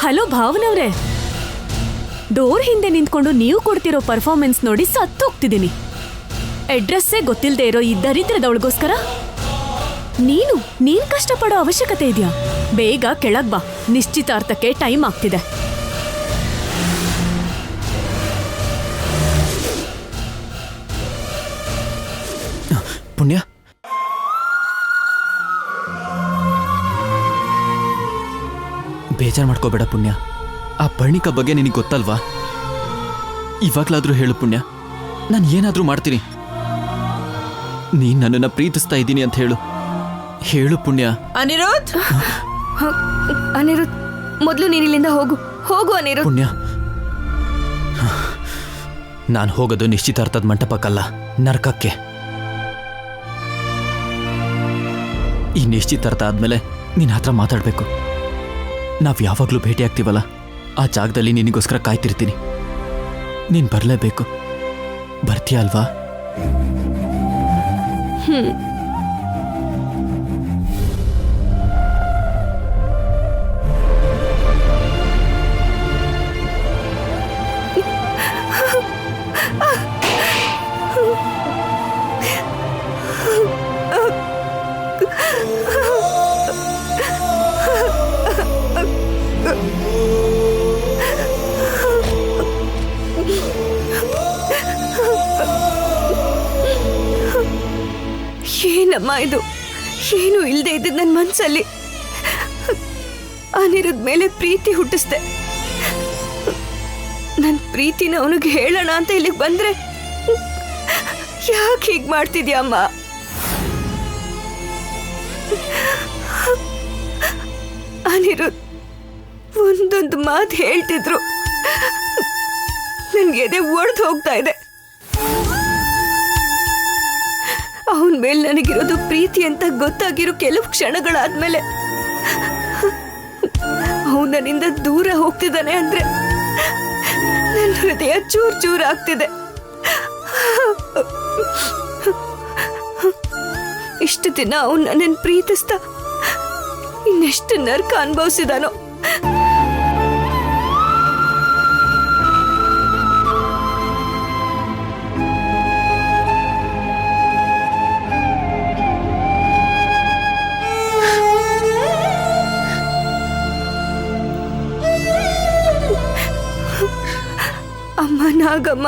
Hello ಭಾವನವ್ರೆ, door ಹಿಂದೆ ನಿಂತ್ಕೊಂಡು ನೀವು ಕೊಡ್ತಿರೋ ಪರ್ಫಾರ್ಮೆನ್ಸ್ ನೋಡಿ ಸತ್ತೋಗ್ತಿದ್ದೀನಿ. ಅಡ್ರೆಸ್ಸೇ ಗೊತ್ತಿಲ್ಲದೆ ಇರೋ ಈ ದರಿದ್ರದವಳಿಗೋಸ್ಕರ ನೀನ್ ಕಷ್ಟಪಡೋ ಅವಶ್ಯಕತೆ ಇದೆಯಾ? ಬೇಗ ಕೆಳಗ್ ಬಾ, ನಿಶ್ಚಿತಾರ್ಥಕ್ಕೆ ಟೈಮ್ ಆಗ್ತಿದೆ. ಪುಣ್ಯ, ಬೇಜಾರು ಮಾಡ್ಕೋಬೇಡ ಪುಣ್ಯ. ಆ ಪರ್ಣಿಕಾ ಬಗ್ಗೆ ನಿನಗೆ ಗೊತ್ತಲ್ವಾ? ಇವಾಗ್ಲಾದ್ರೂ ಹೇಳು ಪುಣ್ಯ, ನಾನು ಏನಾದ್ರೂ ಮಾಡ್ತೀನಿ. ನೀನ್ ನನ್ನನ್ನು ಪ್ರೀತಿಸ್ತಾ ಇದ್ದೀನಿ ಅಂತ ಹೇಳು. ಹೇಳು ಪುಣ್ಯ. ಅನಿರುದ್ಧ್, ಅನಿರುದ್ಧ್, ಮೊದಲು ನೀನಿಲ್ಲಿಂದ ಹೋಗು. ಹೋಗು ಅನಿರುದ್ಧ್. ಪುಣ್ಯ, ನಾನು ಹೋಗೋದು ನಿಶ್ಚಿತಾರ್ಥದ ಮಂಟಪಕ್ಕಲ್ಲ, ನರಕಕ್ಕೆ. ಈ ನಿಶ್ಚಿತಾರ್ಥ ಆದ್ಮೇಲೆ ನಿನ್ನ ಹತ್ರ ಮಾತಾಡ್ಬೇಕು. ನಾವು ಯಾವಾಗಲೂ ಭೇಟಿ ಆಗ್ತೀವಲ್ಲ, ಆ ಜಾಗದಲ್ಲಿ ನಿನಗೋಸ್ಕರ ಕಾಯ್ತಿರ್ತೀನಿ. ನೀನು ಬರಲೇಬೇಕು. ಬರ್ತೀಯ ಅಲ್ವಾ? ಏನಮ್ಮ ಇದು? ಏನು ಇಲ್ಲದೆ ಇದ್ದ ನನ್ನ ಮನಸ್ಸಲ್ಲಿ ಅನಿರುದ್ಧ ಮೇಲೆ ಪ್ರೀತಿ ಹುಟ್ಟಿಸ್ದೆ. ನನ್ನ ಪ್ರೀತಿನ ಅವನಿಗೆ ಹೇಳೋಣ ಅಂತ ಇಲ್ಲಿಗೆ ಬಂದ್ರೆ ಯಾಕೆ ಹೀಗೆ ಮಾಡ್ತಿದ್ಯಾ ಅಮ್ಮ? ಅನಿರುದ್ಧ ಒಂದೊಂದು ಮಾತು ಹೇಳ್ತಿದ್ರು, ನನ್ಗೆ ಎದೆ ಒಡೆದು ಹೋಗ್ತಾ ಇದೆ. ಅವನ ಮೇಲೆ ನನಗಿರೋದು ಪ್ರೀತಿ ಅಂತ ಗೊತ್ತಾಗಿರೋ ಕೆಲವು ಕ್ಷಣಗಳಾದ್ಮೇಲೆ ಅವನಿಂದ ದೂರ ಹೋಗ್ತಿದ್ದಾನೆ ಅಂದ್ರೆ ನನ್ನ ಹೃದಯ ಚೂರ್ ಚೂರ್ ಆಗ್ತಿದೆ. ಇಷ್ಟು ದಿನ ಅವನು ನನ್ನನ್ನು ಪ್ರೀತಿಸ್ತಾ ಇನ್ನೆಷ್ಟು ನರ್ಕ ಅನುಭವಿಸಿದಾನೋ. ಅಮ್ಮ ನಾಗಮ್ಮ,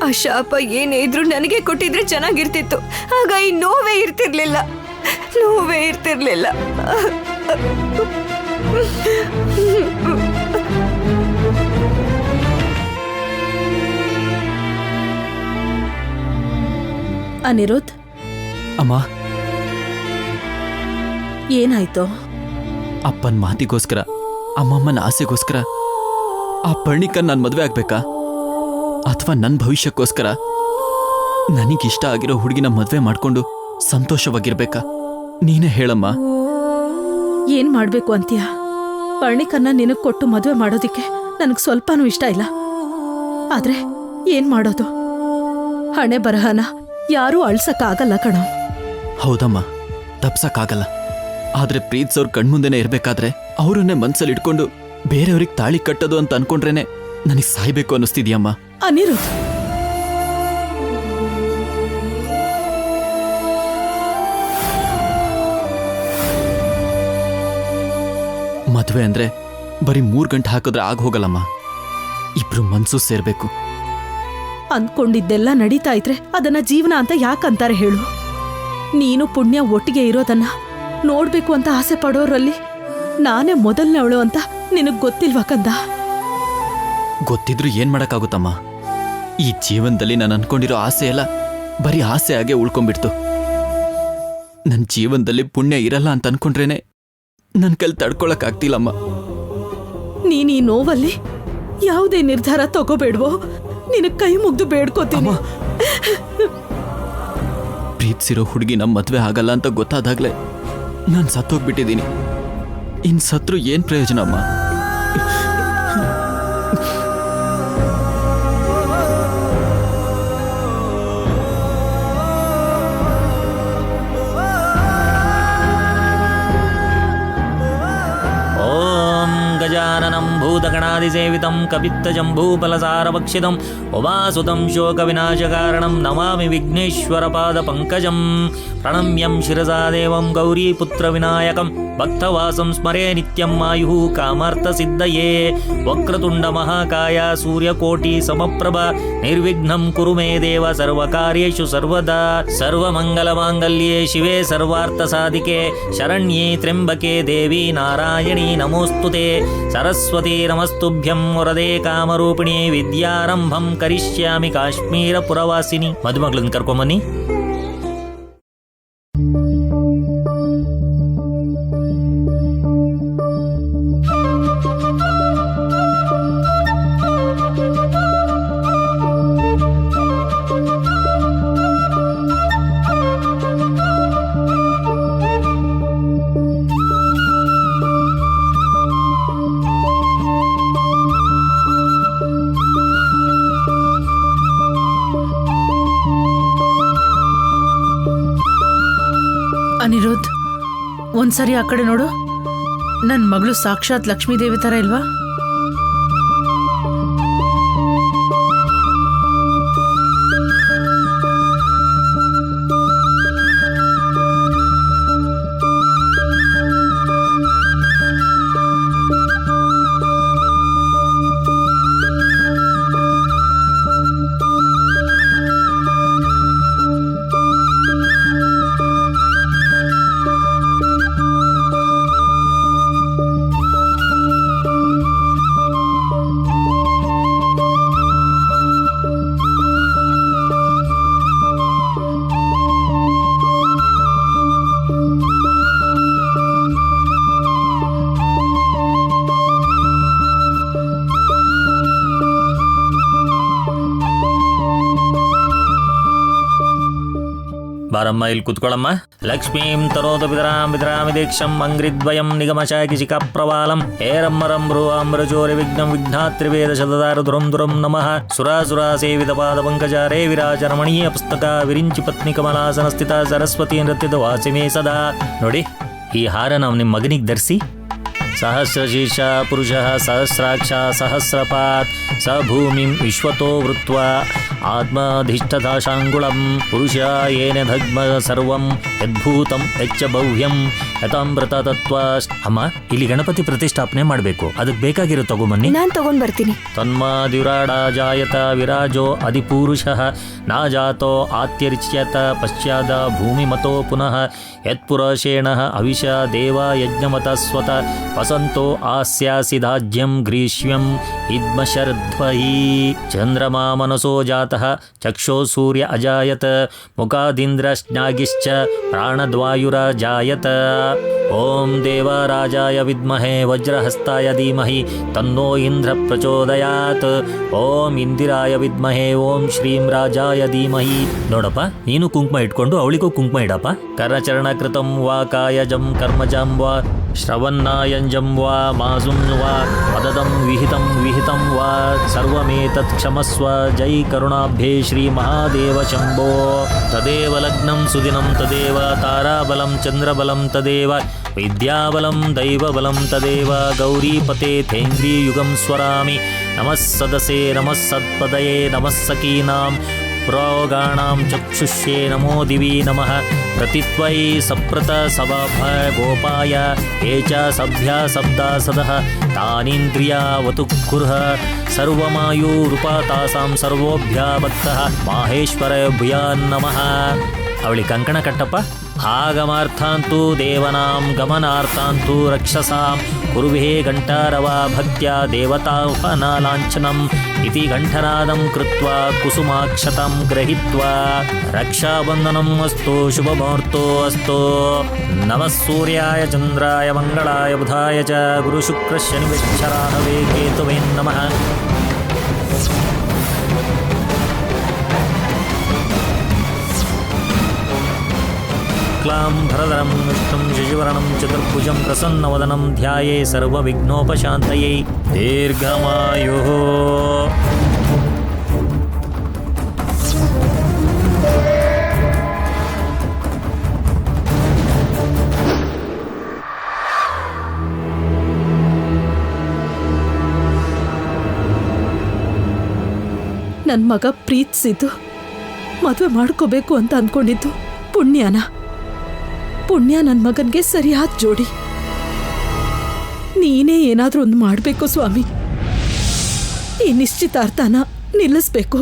ಆ ಶಾಪ ಏನೇ ಇದ್ರು ನನಗೆ ಕೊಟ್ಟಿದ್ರೆ ಚೆನ್ನಾಗಿರ್ತಿತ್ತು. ಆಗ ಈ ನೋವೇ ಇರ್ತಿರ್ಲಿಲ್ಲ. ಅನಿರುದ್ಧ್, ಅಮ್ಮ, ಏನಾಯ್ತು? ಅಪ್ಪನ ಮಾತಿಗೋಸ್ಕರ, ಅಮ್ಮಮ್ಮನ ಆಸೆಗೋಸ್ಕರ ಆ ಪರ್ಣಿಕನ್ ನಾನು ಮದುವೆ ಆಗ್ಬೇಕಾ? ಅಥವಾ ನನ್ನ ಭವಿಷ್ಯಕ್ಕೋಸ್ಕರ ನನಗಿಷ್ಟ ಆಗಿರೋ ಹುಡುಗಿನ ಮದುವೆ ಮಾಡ್ಕೊಂಡು ಸಂತೋಷವಾಗಿರ್ಬೇಕಾ? ನೀನೇ ಹೇಳಮ್ಮ. ಏನ್ ಮಾಡ್ಬೇಕು ಅಂತೀಯ? ಪರ್ಣಿಕನ್ನ ನಿನಗ್ ಕೊಟ್ಟು ಮದುವೆ ಮಾಡೋದಿಕ್ಕೆ ನನಗ್ ಸ್ವಲ್ಪನೂ ಇಷ್ಟ ಇಲ್ಲ. ಆದ್ರೆ ಏನ್ ಮಾಡೋದು? ಹಣೆ ಬರಹನ ಯಾರೂ ಅಳ್ಸಕ್ಕಾಗಲ್ಲ ಕಣೋ. ಹೌದಮ್ಮ, ತಪ್ಸಕ್ಕಾಗಲ್ಲ. ಆದ್ರೆ ಪ್ರೀತ್ಸವ್ರ ಕಣ್ಮುಂದೆನೇ ಇರ್ಬೇಕಾದ್ರೆ ಅವರನ್ನೇ ಮನ್ಸಲ್ಲಿ ಇಟ್ಕೊಂಡು ಬೇರೆಯವ್ರಿಗೆ ತಾಳಿ ಕಟ್ಟೋದು ಅಂತ ಅನ್ಕೊಂಡ್ರೇನೆ ನನಗೆ ಸಾಯ್ಬೇಕು ಅನ್ನಿಸ್ತಿದ್ಯಮ್ಮ. ಅನಿರುದ್ಧ್, ಮದುವೆ ಅಂದ್ರೆ ಬರೀ 3 ಗಂಟೆ ಹಾಕಿದ್ರೆ ಆಗ ಹೋಗಲ್ಲಮ್ಮ. ಇಬ್ರು ಮನ್ಸು ಸೇರ್ಬೇಕು. ಅಂದ್ಕೊಂಡಿದ್ದೆಲ್ಲ ನಡೀತಾ ಇದ್ರೆ ಅದನ್ನ ಜೀವನ ಅಂತ ಯಾಕಂತಾರೆ ಹೇಳು? ನೀನು ಪುಣ್ಯ ಒಟ್ಟಿಗೆ ಇರೋದನ್ನ ನೋಡ್ಬೇಕು ಅಂತ ಆಸೆ ಪಡೋರಲ್ಲಿ ನಾನೇ ಮೊದಲನೇವಳು ಅಂತ ನಿನಗ್ ಗೊತ್ತಿಲ್ವಾ ಕಂದ? ಗೊತ್ತಿದ್ರು ಏನ್ ಮಾಡಕ್ಕಾಗುತ್ತಮ್ಮ? ಈ ಜೀವನದಲ್ಲಿ ನಾನು ಅನ್ಕೊಂಡಿರೋ ಆಸೆ ಎಲ್ಲ ಬರೀ ಆಸೆ ಆಗೇ ಉಳ್ಕೊಂಡ್ಬಿಡ್ತು. ನನ್ನ ಜೀವನದಲ್ಲಿ ಪುಣ್ಯ ಇರಲ್ಲ ಅಂತ ಅನ್ಕೊಂಡ್ರೇನೆ ನನ್ನ ಕೈಲಿ ತಡ್ಕೊಳಕ್ಕಾಗ್ತಿಲ್ಲಮ್ಮ. ನೀನ್ ಈ ನೋವಲ್ಲಿ ಯಾವುದೇ ನಿರ್ಧಾರ ತಗೋಬೇಡ್ವೋ, ನಿನಗ್ ಕೈ ಮುಗ್ದು ಬೇಡ್ಕೋತೀನಿ. ಪ್ರೀತಿಸಿರೋ ಹುಡುಗಿ ನಮ್ಮ ಮದ್ವೆ ಆಗಲ್ಲ ಅಂತ ಗೊತ್ತಾದಾಗ್ಲೇ ನಾನು ಸತ್ತೋಗ್ಬಿಟ್ಟಿದ್ದೀನಿ. ಇನ್ ಸತ್ರು ಏನ್ ಪ್ರಯೋಜನ ಅಮ್ಮ? ಓಂ ಗಜಾನನಂ ಭೂತಗಣಾದಿಸೇವಿತಂ ಕಪಿತ್ತಜಂಬೂಫಲಸಾರಭಕ್ಷಿತಂ ಉಮಾಸುತಂ ಶೋಕವಿನಾಶಕಾರಣಂ ನಮಾಮಿ ವಿಘ್ನೇಶ್ವರ ಪಾದ ಪಂಕಜಂ ಪ್ರಣಮ್ಯಂ ಶಿರಸಾ ದೇವಂ ಗೌರೀಪುತ್ರ ವಿನಾಯಕಂ ಭಕ್ತವಾಸಂ ಸ್ಮರೇ ನಿತ್ಯಂ ಆಯುಃ ಕಾಮಾರ್ಥಸಿದ್ಧಯೇ ವಕ್ರತುಂಡ ಮಹಾಕಾಯ ಸೂರ್ಯಕೋಟಿ ಸಮಪ್ರಭ ನಿರ್ವಿಘ್ನಂ ಕುರು ಮೇ ದೇವ ಸರ್ವಕಾರ್ಯೇಷು ಸರ್ವದಾ ಸರ್ವಮಂಗಲಮಾಂಗಲ್ಯೇ ಶಿವೆ ಸರ್ವಾರ್ಥಸಾಧಿಕೆ ಶರಣ್ಯೇ ತ್ರ್ಯಂಬಕೆ ದೇವಿ ನಾರಾಯಣಿ ನಮೋಸ್ತುತೆ ಸರಸ್ವತಿ ನಮಸ್ತುಭ್ಯಂ ವರದೆ ಕಾಮರೂಪಿಣಿ ವಿದ್ಯಾರಂಭಂ ಕರಿಷ್ಯಾಮಿ ಕಾಶ್ಮೀರ ಪುರವಾಸಿನಿ. ಮದುಮಗಳನ್ನ ಕರ್ಕೊಂಬನ್ನಿ. ಅನಿರುದ್ಧ್, ಒಂದ್ಸರಿ ಆ ಕಡೆ ನೋಡು. ನನ್ನ ಮಗಳು ಸಾಕ್ಷಾತ್ ಲಕ್ಷ್ಮೀದೇವಿ ಥರ ಇಲ್ವಾ? ಬಾರಮ್ಮ, ಇಲ್ಲಿ ಕುತ್ಕೊಳ್ಳಮ್ಮ. ಲಕ್ಷ್ಮೀಂ ತರೋದ ಬಿದರಾಂ ಬಿದರಾಮಿ ದೀಕ್ಷಂ ಅಂಗ್ರಿದ್ವಯಂ ನಿಗಮಶಾಕಿ ಶಿಖಾ ಪ್ರವಾಲಂ ಹೇರಮ್ಮರಂ ಭ್ರುವಾಮ್ರಜೋರಿ ವಿಘ್ನಂ ವಿಘ್ನಾತ್ರಿವೇದ ಶತದಾರ ದುರಂ ದುರಂ ನಮಃ ಸುರಾಸುರ ಸೇವಿತ ಪಾದ ಪಂಕಜಾರೇ ವಿರಾಜ ರಮಣೀಯ ಪುಸ್ತಕ ವಿರಿಂಚಿ ಪತ್ನಿ ಕಮಲಾಸನ ಸ್ಥಿತ ಸರಸ್ವತಿ ನೃತ್ಯದ ವಾಸಿಮೇ ಸದಾ. ನೋಡಿ, ಈ ಹಾರ ನಾವು ನಿಮ್ಮ ಮಗನಿಗೆ ಧರಿಸಿ. ಸಹಸ್ರಶೀರ್ಷ ಪುರುಷ ಸಹಸ್ರಾಕ್ಷ ಸಹಸ್ರಪಾತ್ ಸ ಭೂಮಿಂ ವಿಶ್ವತೋ ವೃತ್ವಾ ಆತ್ಮಾಧಿಷ್ಠದಾಶಾಂಗುಳಂ ಪುರುಷ ಏನ ಧಗ್ಮ ಸರ್ವಂ ಯದ್ಭೂತಂ ಯಚ್ಚ ಭವ್ಯಂ ಯಥಾಮೃತ ತತ್ವ. ಅಮ್ಮ, ಇಲ್ಲಿ ಗಣಪತಿ ಪ್ರತಿಷ್ಠಾಪನೆ ಮಾಡಬೇಕು. ಅದಕ್ಕೆ ಬೇಕಾಗಿರೋ ತಗೊಂಬನ್ನಿ. ನಾನು ತಗೊಂಡ್ ಬರ್ತೀನಿ. ತನ್ಮಾದಿವ್ರಾಡ ಜಾಯತ ವಿರಾಜೋ ಅಧಿಪೂರುಷಃ ನಾ ಜಾತೋ ಆತ್ಯರ್ಚ್ಯತ ಪಶ್ಚಾದ ಭೂಮಿಮತೋ ಪುನಃ ಯತ್ಪುರಷೇಣ ಅವಿಷ ದೇವ ಯಜ್ಞಮತ ಸ್ವತ ವಸಂತೋ ಆಸ್ಯಾಸಿದಾಜ್ಯಂ ಗ್ರೀಷ್ಮ್ಯಂ ಇದ್ಮಶರಧ್ವಹಿ ಚಂದ್ರಮಾ ಮನಸೋ ಜಾತಃ ಚಕ್ಷೋ ಸೂರ್ಯ ಅಜಾಯತ ಮುಖಾದಿಂದ್ರ ಸ್ನಾಗಿಶ್ಚ ಪ್ರಾಣದ್ವಾಯುರಜಾಯತ. ಓಂ ದೇವರಾಜಾಯ ವಿದ್ಮಹೇ ವಜ್ರಹಸ್ತಾಯ ಧೀಮಹಿ ತನ್ನೋ ಇಂದ್ರ ಪ್ರಚೋದಯಾತ್. ಓಂ ಇಂದಿರಾಯ ವಿದ್ಮಹೇ ಓಂ ಶ್ರೀಂ ರಾಜಾಯ ಧೀಮಹಿ. ನೋಡಪ್ಪ, ನೀನು ಕುಂಕುಮ ಇಟ್ಕೊಂಡು ಅವಳಿಗೂ ಕುಂಕುಮ ಇಡಪ್ಪ. ಕರಚರಣ ಕೃತಂ ವಾ ಕಾಯಜಂ ಕರ್ಮಜಂ ವಾ ಶ್ರವನ್ನಾಯಂಜಂ ವಾ ಮಾಸುಂ ವಾ ಪದದಂ ವಿಹಿತಂ ವಾ ಸರ್ವಮೇತತ್ ಕ್ಷಮಸ್ವ. ಜೈ ಕರುಣಾಭ್ಯೇ ಶ್ರೀ ಮಹಾದೇವ ಶಂಭೋ. ತದೇವ ಲಗ್ನಂ ಸುದಿನಂ ತದೇವ ತಾರಾಬಲಂ ಚಂದ್ರಬಲಂ ತದೇವ ವಿದ್ಯಾಬಲಂ ದೈವಬಲಂ ತದೇವ ಗೌರೀಪತೆ ಥೇಂಗ್ರೀಯುಗಂ ಸ್ವರಾಮಿ. ನಮಃ ಸದಸೇ ನಮಃ ಸತ್ಪದಯೇ ನಮಃ ಸಖೀನಾಂ ಪ್ರೋಗಾಣಾಂ ಚಕ್ಷುಷ್ಯೇ ನಮೋ ದಿವಿ ನಮಃ. ಪ್ರತಿತ್ವೈ ಸಪ್ರತ ಸಭಾಭ ಗೋಪಾಯ ಯೇ ಚ ಸಭ್ಯ ಶಬ್ದಾ ಸದಃ ತಾನೀಂದ್ರಿಯಾವತು ಕುರ್ಹ ಸರ್ವಮಾಯೂರುಪ ತಾಸಾಂ ಸರ್ವೋಭ್ಯಾಭಕ್ತಃ ಮಾಹೇಶ್ವರ ಭೂಯಾನ್ ನಮಃ. ಅವಳಿ ಕಂಕಣ ಕಟ್ಟಪ್ಪ. ಆಗಮಾರ್ಥಾಂತೂ ದೇವನಾಂ ಗಮನಾರ್ಥಾಂತೂ ರಕ್ಷಸಾಂ ಕುರುವೇ ಘಂಟಾರವಾ ಭಕ್ತ್ಯಾ ದೇವತಾಹ್ವಾನಾಲಾಂಛನಂ ಇತಿ ಘಂಟನಾದಂ ಕೃತ್ವಾ ಕುಸುಮಾಕ್ಷತಾಂ ಗೃಹೀತ್ವಾ ರಕ್ಷಾಬಂಧನಂ ಅಸ್ತು ಶುಭಮುಹೂರ್ತೋ ಅಸ್ತು. ನಮಃ ಸೂರ್ಯಾಯ ಚಂದ್ರಾಯ ಮಂಗಳಾಯ ಬುಧಾಯ ಚ ಗುರು ಶುಕ್ರ ಶನಿಶ್ಚರಾಹವೇ ಕೇತುವೇ ನಮಃ. ಕ್ಲಾಂ ಭರಧರಂ ವಿಷ್ಣುಂ ಶಶಿವರ್ಣಂ ಚತುರ್ಭುಜಂ ಪ್ರಸನ್ನವದನಂ ಧ್ಯಾಯೇ ಸರ್ವವಿಘ್ನೋಪಶಾಂತಯೇ. ದೀರ್ಘಮಾಯುಃ. ನನ್ನ ಮಗ ಪ್ರೀತಿಸಿದ್ದು ಮದುವೆ ಮಾಡ್ಕೋಬೇಕು ಅಂತ ಅಂದ್ಕೊಂಡಿದ್ದು ಪುಣ್ಯ ನನ್ನ ಮಗನ್ಗೆ ಸರಿಯಾದ ಜೋಡಿ. ನೀನೇ ಏನಾದ್ರೂ ಒಂದು ಮಾಡಬೇಕು ಸ್ವಾಮಿ. ಈ ನಿಶ್ಚಿತಾರ್ಥನ ನಿಲ್ಲಿಸ್ಬೇಕು.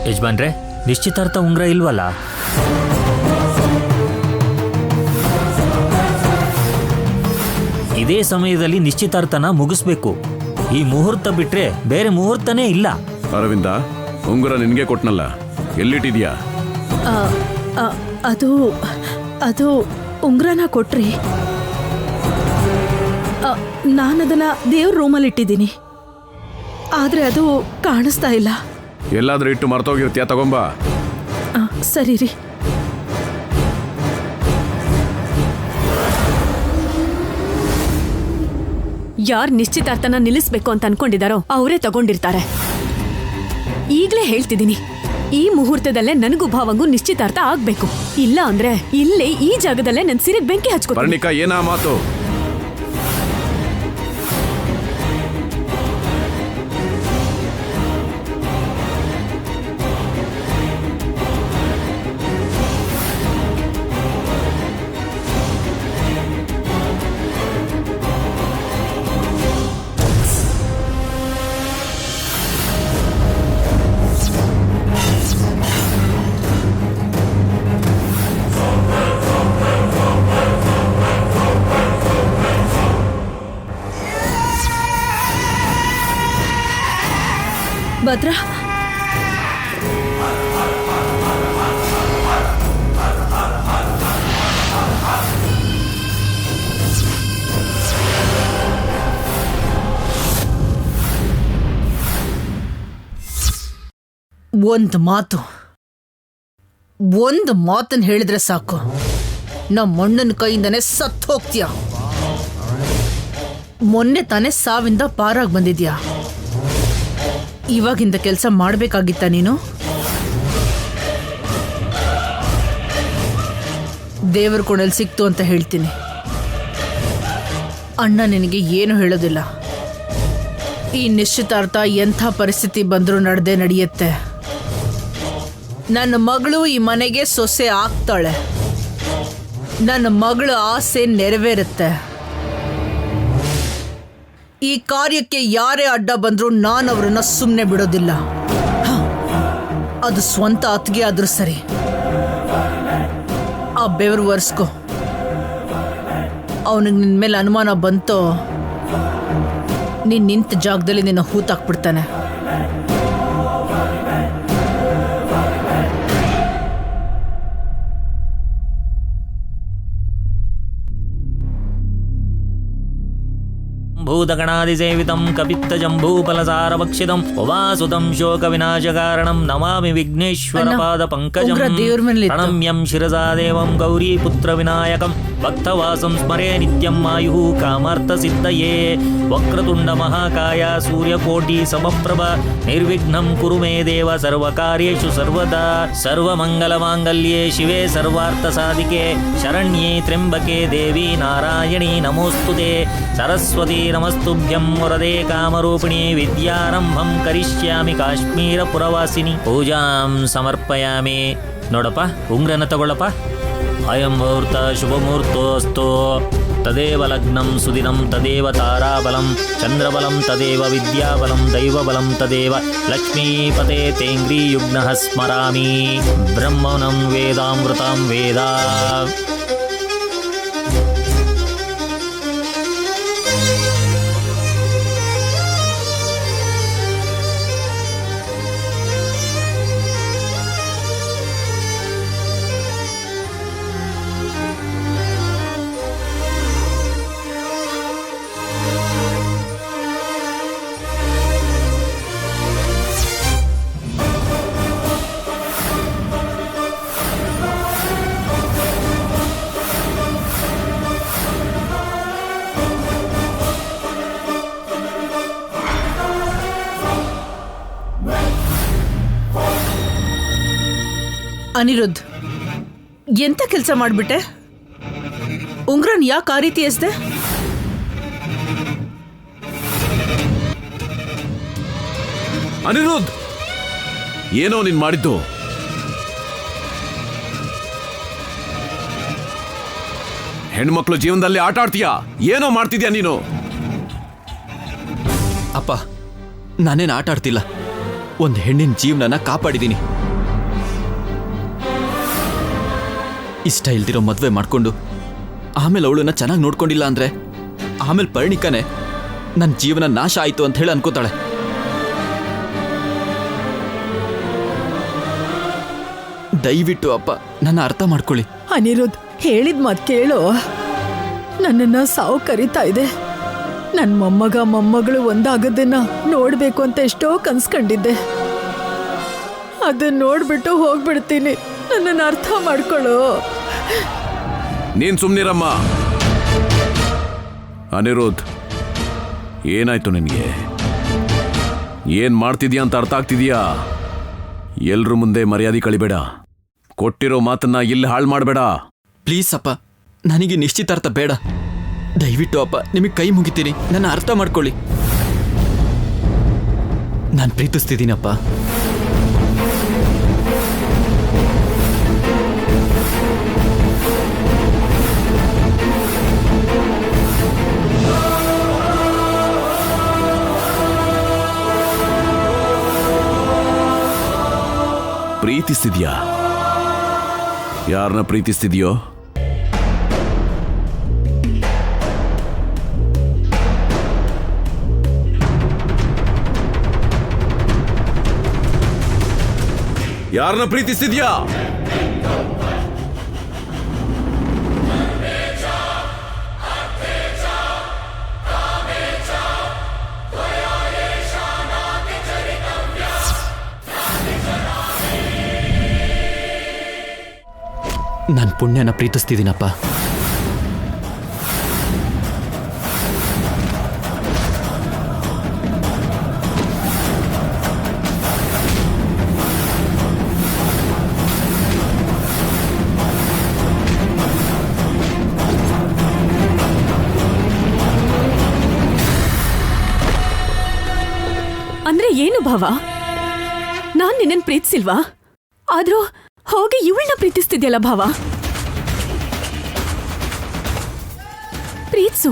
ಯಜಮಾನ್ರೆ, ನಿಶ್ಚಿತಾರ್ಥ ಉಂಗ್ರ ಇಲ್ವಲ್ಲ? ಇದೇ ಸಮಯದಲ್ಲಿ ನಿಶ್ಚಿತಾರ್ಥನ ಮುಗಿಸ್ಬೇಕು. ಈ ಮುಹೂರ್ತ ಬಿಟ್ರೆ ಬೇರೆ ಮುಹೂರ್ತನೇ ಇಲ್ಲ. ಅರವಿಂದ, ಉಂಗುರ ನಿನ್ಗೆ ಕೊಟ್ನಲ್ಲ, ಎಲ್ಲಿಟ್ಟಿದ್ಯಾ? ಅದು ಉಂಗ್ರನ ಕೊಟ್ರಿ. ನಾನದನ್ನ ದೇವ್ರ ರೂಮಲ್ಲಿ ಇಟ್ಟಿದ್ದೀನಿ. ಆದ್ರೆ ಅದು ಕಾಣಿಸ್ತಾ ಇಲ್ಲ. ಎಲ್ಲಾದ್ರೂ ಇಟ್ಟು ಮರ್ತೋಗಿರ್ತೀಯ, ತಗೊಂಬಾ. ಸರಿ ರೀ. ಯಾರ್ ನಿಶ್ಚಿತಾರ್ಥನ ನಿಲ್ಲಿಸ್ಬೇಕು ಅಂತ ಅನ್ಕೊಂಡಿದಾರೋ ಅವರೇ ತಗೊಂಡಿರ್ತಾರೆ. ಈಗ್ಲೇ ಹೇಳ್ತಿದ್ದೀನಿ, ಈ ಮುಹೂರ್ತದಲ್ಲೇ ನನಗೂ ಭಾವಂಗೂ ನಿಶ್ಚಿತಾರ್ಥ ಆಗ್ಬೇಕು. ಇಲ್ಲ ಅಂದ್ರೆ ಇಲ್ಲೇ ಈ ಜಾಗದಲ್ಲೇ ನನ್ ಸಿರಿಗ್ ಬೆಂಕಿ ಹಚ್ಕೊ. ಪರ್ಣಿಕಾ, ಏನಾ ಮಾತು? ಭದ್ರಾ, ಒಂದು ಮಾತನ್ನು ಹೇಳಿದ್ರೆ ಸಾಕು, ನಮ್ಮ ಅಣ್ಣನ ಕೈಯಿಂದನೇ ಸತ್ತು ಹೋಗ್ತೀಯ. ಮೊನ್ನೆ ತಾನೇ ಸಾವಿಂದ ಪಾರಾಗಿ ಬಂದಿದ್ಯಾ. ಇವಾಗಿಂದ ಕೆಲಸ ಮಾಡಬೇಕಾಗಿತ್ತ ನೀನು? ದೇವರ ಕೊಡಲ್ ಸಿಕ್ತು ಅಂತ ಹೇಳ್ತೀನಿ. ಅಣ್ಣ ನಿನಗೆ ಏನು ಹೇಳೋದಿಲ್ಲ. ಈ ನಿಶ್ಚಿತಾರ್ಥ ಎಂಥ ಪರಿಸ್ಥಿತಿ ಬಂದರೂ ನಡೆಯುತ್ತೆ. ನನ್ನ ಮಗಳು ಈ ಮನೆಗೆ ಸೊಸೆ ಆಗ್ತಾಳೆ. ನನ್ನ ಮಗಳ ಆಸೆ ನೆರವೇರುತ್ತೆ. ಈ ಕಾರ್ಯಕ್ಕೆ ಯಾರೇ ಅಡ್ಡ ಬಂದರೂ ನಾನು ಅವರನ್ನ ಸುಮ್ಮನೆ ಬಿಡೋದಿಲ್ಲ. ಅದು ಸ್ವಂತ ಅತ್ತಿಗೆ ಆದ್ರೂ ಸರಿ. ಆ ಬೆವರು ಒರೆಸ್ಕೊ. ಅವನಿಗೆ ನಿನ್ನ ಮೇಲೆ ಅನುಮಾನ ಬಂತೋ, ನೀನು ನಿಂತ ಜಾಗದಲ್ಲಿ ನಿನ್ನ ಹೂತಾಕ್ಬಿಡ್ತಾನೆ. ಭೂತಗಣಾದಿಸೇವಿತಂ ಕಪಿತ್ತಜಂಬೂಫಲಸಾರಭಕ್ಷಿತಂ ಉವಾಸುತಂ ಶೋಕ ವಿನಾಶಕಾರಣಂ ನಮಾಮಿ ವಿಘ್ನೇಶ್ವರ ಪಾದ ಪಂಕಜಂ ಪ್ರಣಮ್ಯಂ ಶಿರಸಾ ದೇವಂ ಗೌರಿ ಪುತ್ರ ವಿನಾಯಕಂ ಭಕ್ತವಾಸಂ ಸ್ಮರೇ ನಿತ್ಯಂ ಆಯುಃ ಕಾಮಾರ್ಥ ಸಿದ್ಧಯೇ. ವಕ್ರತುಂಡ ಮಹಾಕಾಯ ಸೂರ್ಯಕೋಟಿ ಸಮಪ್ರಭ ನಿರ್ವಿಘ್ನಂ ಕುರು ಮೇ ದೇವ ಸರ್ವಕಾರ್ಯೇಷು ಸರ್ವದಾ. ಸರ್ವಮಂಗಲ ಮಾಂಗಲ್ಯೆ ಶಿವೆ ಸರ್ವಾರ್ಥ ಸಾಧಿಕೆ ಶರಣ್ಯೇ ತ್ರ್ಯಂಬಕೆ ದೇವಿ ನಾರಾಯಣಿ ನಮೋಸ್ತುತೆ. ಸರಸ್ವತಿ ನಮಸ್ತುಭ್ಯಂ ವರದೆ ಕಾಮರೂಪಿಣಿ ವಿದ್ಯಾರಂಭಂ ಕರಿಷ್ಯಾಮಿ ಕಾಶ್ಮೀರ ಪುರವಾಸಿನಿ. ಪೂಜಾಂ ಸಮರ್ಪಯಾಮಿ. ನೋಡಪ್ಪ, ಉಂಗ್ರನ ತಗೊಳ್ಳಪ್ಪ. ಅಯಂ ಮುಹೂರ್ತ ಶುಭ ಮುಹೂರ್ತೋಸ್ತು. ತದೇವ ಲಗ್ನಂ ಸುದಿನಂ ತದೇವ ತಾರಾಬಲಂ ಚಂದ್ರಬಲಂ ತದೇವ ವಿದ್ಯಾಬಲಂ ದೈವಬಲಂ ತದೇವ ಲಕ್ಷ್ಮೀಪತೆ ತೇಂಗ್ರೀಯುಗ್ನಃ ಸ್ಮರಾಮಿ. ಬ್ರಹ್ಮಣಂ ವೇದಾಮೃತಂ ವೇದ. ಅನಿರುದ್ಧ್, ಎಂತ ಕೆಲಸ ಮಾಡ್ಬಿಟ್ಟೆ? ಉಂಗ್ರನ್ ಯಾಕೆ ಆ ರೀತಿ ಎಸ್ದೆ? ಅನಿರುದ್ಧ್, ಏನೋ ನೀನ್ ಮಾಡಿದ್ದು? ಹೆಣ್ಮಕ್ಳು ಜೀವನದಲ್ಲಿ ಆಟ ಆಡ್ತೀಯಾ? ಏನೋ ಮಾಡ್ತಿದ್ಯಾ ನೀನು? ಅಪ್ಪ, ನಾನೇನು ಆಟ ಆಡ್ತಿಲ್ಲ. ಒಂದು ಹೆಣ್ಣಿನ ಜೀವನನ ಕಾಪಾಡಿದ್ದೀನಿ. ಇಷ್ಟ ಇಲ್ದಿರೋ ಮದುವೆ ಮಾಡ್ಕೊಂಡು ಆಮೇಲೆ ಅವಳನ್ನ ಚೆನ್ನಾಗಿ ನೋಡ್ಕೊಂಡಿಲ್ಲ ಅಂದ್ರೆ ಆಮೇಲೆ ಪರಿಣಿಕನೇ ನನ್ನ ಜೀವನ ನಾಶ ಆಯಿತು ಅಂತ ಹೇಳಿ ಅನ್ಕೋತಾಳೆ. ದಯವಿಟ್ಟು ಅಪ್ಪ ನನ್ನ ಅರ್ಥ ಮಾಡ್ಕೊಳ್ಳಿ. ಅನಿರುದ್ಧ್, ಹೇಳಿದ ಮಾತು ಕೇಳು. ನನ್ನನ್ನ ಸಾವು ಕರಿತಾ ಇದೆ. ನನ್ನ ಮೊಮ್ಮಗಳು ಒಂದಾಗದನ್ನ ನೋಡ್ಬೇಕು ಅಂತ ಎಷ್ಟೋ ಕನ್ಸ್ಕೊಂಡಿದ್ದೆ. ಅದನ್ನ ನೋಡ್ಬಿಟ್ಟು ಹೋಗ್ಬಿಡ್ತೀನಿ. ನನ್ನನ್ನು ಅರ್ಥ ಮಾಡ್ಕೊಳ್ಳು. ನೀನ್ ಸುಮ್ನಿರಮ್ಮ. ಅನಿರುದ್ಧ್, ಏನಾಯ್ತು ನಿನಗೆ? ಏನ್ ಮಾಡ್ತಿದ್ಯಾ ಅಂತ ಅರ್ಥ ಆಗ್ತಿದ್ಯಾ? ಎಲ್ರ ಮುಂದೆ ಮರ್ಯಾದೆ ಕಳಿಬೇಡ. ಕೊಟ್ಟಿರೋ ಮಾತನ್ನ ಇಲ್ಲಿ ಹಾಳು ಮಾಡಬೇಡ. ಪ್ಲೀಸ್ ಅಪ್ಪ, ನನಗೆ ನಿಶ್ಚಿತಾರ್ಥ ಬೇಡ. ದಯವಿಟ್ಟು ಅಪ್ಪ, ನಿಮಗೆ ಕೈ ಮುಗಿತೀನಿ. ನನ್ನ ಅರ್ಥ ಮಾಡ್ಕೊಳ್ಳಿ. ನಾನು ಪ್ರೀತಿಸ್ತಿದ್ದೀನಪ್ಪ. ಪ್ರೀತಿಸ್ತಿದ್ಯಾ? ಯಾರನ್ನ ಪ್ರೀತಿಸ್ತಿದ್ಯೋ? ಯಾರನ್ನ ಪ್ರೀತಿಸ್ತಿದ್ಯಾ? ನಾನು ಪುಣ್ಯನ ಪ್ರೀತಿಸ್ತಿದ್ದೀನಪ್ಪ. ಅಂದ್ರೆ ಏನು ಭಾವ? ನಾನ್ ನಿನ್ನನ್ ಪ್ರೀತಿಸಿಲ್ವಾ? ಆದ್ರೂ ಹೋಗಿ ಇವಳನ್ನ ಪ್ರೀತಿಸ್ತಿದ್ಯಲ್ಲ ಭಾವ. ಪ್ರೀತಿಸು,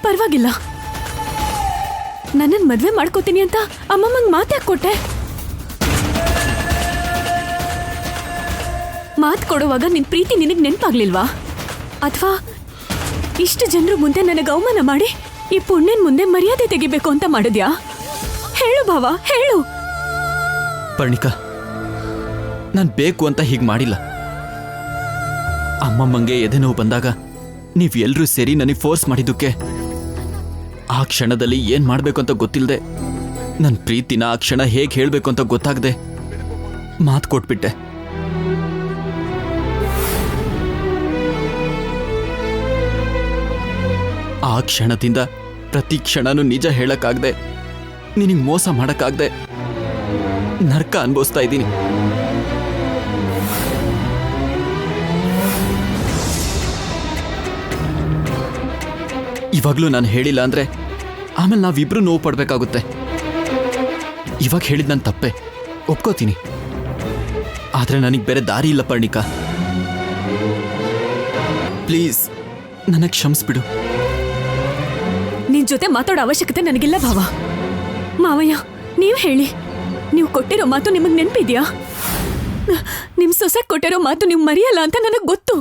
ಪರವಾಗಿಲ್ಲ. ನನ್ನನ್ ಮದ್ವೆ ಮಾಡ್ಕೋತೀನಿ ಅಂತ ಅಮ್ಮಮ್ಮಂಗ್ ಮಾತಾಕ್ ಕೊಟ್ಟೆ. ಮಾತ್ ಕೊಡುವಾಗ ನಿನ್ ಪ್ರೀತಿ ನಿನಗ್ ನೆನ್ಪಾಗ್ಲಿಲ್ವಾ? ಅಥವಾ ಇಷ್ಟು ಜನರು ಮುಂದೆ ನನಗೆ ಅವಮಾನ ಮಾಡಿ ಈ ಪುಣ್ಯನ್ ಮುಂದೆ ಮರ್ಯಾದೆ ತೆಗಿಬೇಕು ಅಂತ ಮಾಡಿದ್ಯಾ? ಹೇಳು ಭಾವ, ಹೇಳು. ಪರ್ಣಿಕಾ, ನಾನು ಬೇಕು ಅಂತ ಹೀಗೆ ಮಾಡಿಲ್ಲ. ಅಮ್ಮಮ್ಮಂಗೆ ಎದೆ ನೋವು ಬಂದಾಗ ನೀವು ಎಲ್ಲರೂ ಸೇರಿ ನನಗೆ ಫೋರ್ಸ್ ಮಾಡಿದ್ದಕ್ಕೆ ಆ ಕ್ಷಣದಲ್ಲಿ ಏನ್ ಮಾಡ್ಬೇಕು ಅಂತ ಗೊತ್ತಿಲ್ಲದೆ, ನನ್ನ ಪ್ರೀತಿನ ಆ ಕ್ಷಣ ಹೇಗೆ ಹೇಳಬೇಕು ಅಂತ ಗೊತ್ತಾಗದೆ ಮಾತು ಕೊಟ್ಬಿಟ್ಟೆ. ಆ ಕ್ಷಣದಿಂದ ಪ್ರತಿ ಕ್ಷಣನೂ ನಿಜ ಹೇಳಕ್ಕಾಗದೆ, ನಿನಗೆ ಮೋಸ ಮಾಡಕ್ಕಾಗದೆ ನರ್ಕ ಅನುಭವಿಸ್ತಾ ಇದ್ದೀನಿ. ಇವಾಗ್ಲೂ ನಾನು ಹೇಳಿಲ್ಲ ಅಂದ್ರೆ ಆಮೇಲೆ ನಾವಿಬ್ರು ನೋವು ಪಡ್ಬೇಕಾಗುತ್ತೆ. ಇವಾಗ ಹೇಳಿದ್ ನಾನು ತಪ್ಪೆ, ಒಪ್ಕೋತೀನಿ. ಆದ್ರೆ ನನಗೆ ಬೇರೆ ದಾರಿ ಇಲ್ಲ ಪರ್ಣಿಕಾ. ಪ್ಲೀಸ್ ನನಗೆ ಕ್ಷಮಿಸ್ಬಿಡು. ನಿನ್ ಜೊತೆ ಮಾತಾಡೋ ಅವಶ್ಯಕತೆ ನನಗಿಲ್ಲ ಭಾವ. ಮಾವಯ್ಯ, ನೀವು ಹೇಳಿ, ನೀವು ಕೊಟ್ಟಿರೋ ಮಾತು ನಿಮಗ್ ನೆನ್ಪಿದ್ಯಾ? ನಿಮ್ ಸೊಸೆ ಕೊಟ್ಟಿರೋ ಮಾತು ನೀವು ಮರೆಯಲ್ಲ ಅಂತ ನನಗ್ ಗೊತ್ತು.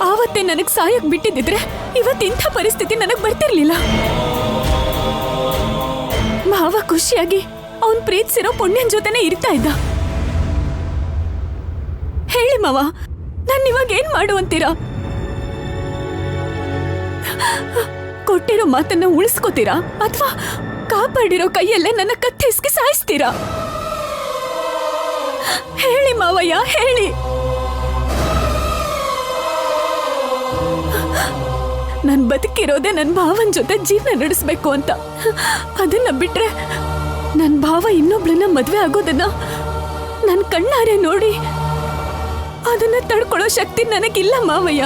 ಆವತ್ತೇ ನನಗ್ ಸಾಯಕ್ ಬಿಟ್ಟಿದ್ದಿದ್ರೆ ಇವತ್ತಿಂಥ ಪರಿಸ್ಥಿತಿ ನನಗ್ ಬರ್ತಿರ್ಲಿಲ್ಲ. ಮಾವ ಖುಷಿಯಾಗಿ ಅವನ್ ಪ್ರೀತಿಸಿರೋ ಪುಣ್ಯನ್ ಜೊತೆನೆ ಇರ್ತಾ ಇದ್ದ. ಹೇಳಿ ಮಾವ, ನಾನು ಇವಾಗ ಏನ್ ಮಾಡುವಂತೀರಾ? ಕೊಟ್ಟಿರೋ ಮಾತನ್ನ ಉಳಿಸ್ಕೋತೀರಾ ಅಥವಾ ಕಾಪಾಡಿರೋ ಕೈಯಲ್ಲೇ ನನ್ನ ಕತ್ತಿಸ್ಕಿ ಸಾಯಿಸ್ತೀರಾ? ಹೇಳಿ ಮಾವಯ್ಯ, ಹೇಳಿ. ನಾನು ಬದುಕಿರೋದೇ ನನ್ನ ಭಾವನ ಜೊತೆ ಜೀವನ ನಡೆಸ್ಬೇಕು ಅಂತ. ಅದನ್ನ ಬಿಟ್ರೆ ನನ್ನ ಭಾವ ಇನ್ನೊಬ್ಳನ್ನ ಮದ್ವೆ ಆಗೋದನ್ನ ನನ್ನ ಕಣ್ಣಾರೆ ನೋಡಿ ಅದನ್ನ ತಡ್ಕೊಳ್ಳೋ ಶಕ್ತಿ ನನಗಿಲ್ಲ ಮಾವಯ್ಯ.